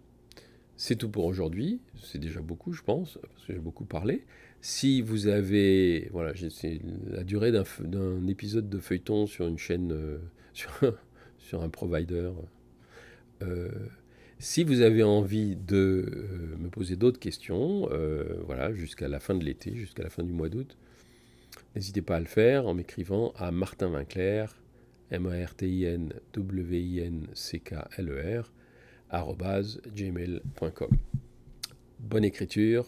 c'est tout pour aujourd'hui. C'est déjà beaucoup, je pense, parce que j'ai beaucoup parlé. Si vous avez... Voilà, c'est la durée d'un épisode de feuilleton sur une chaîne... sur un provider. Si vous avez envie de me poser d'autres questions, voilà, jusqu'à la fin de l'été, jusqu'à la fin du mois d'août, n'hésitez pas à le faire en m'écrivant à Martin Winkler, martinwinkler, @gmail.com. Bonne écriture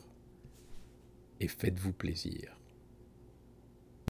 et faites-vous plaisir.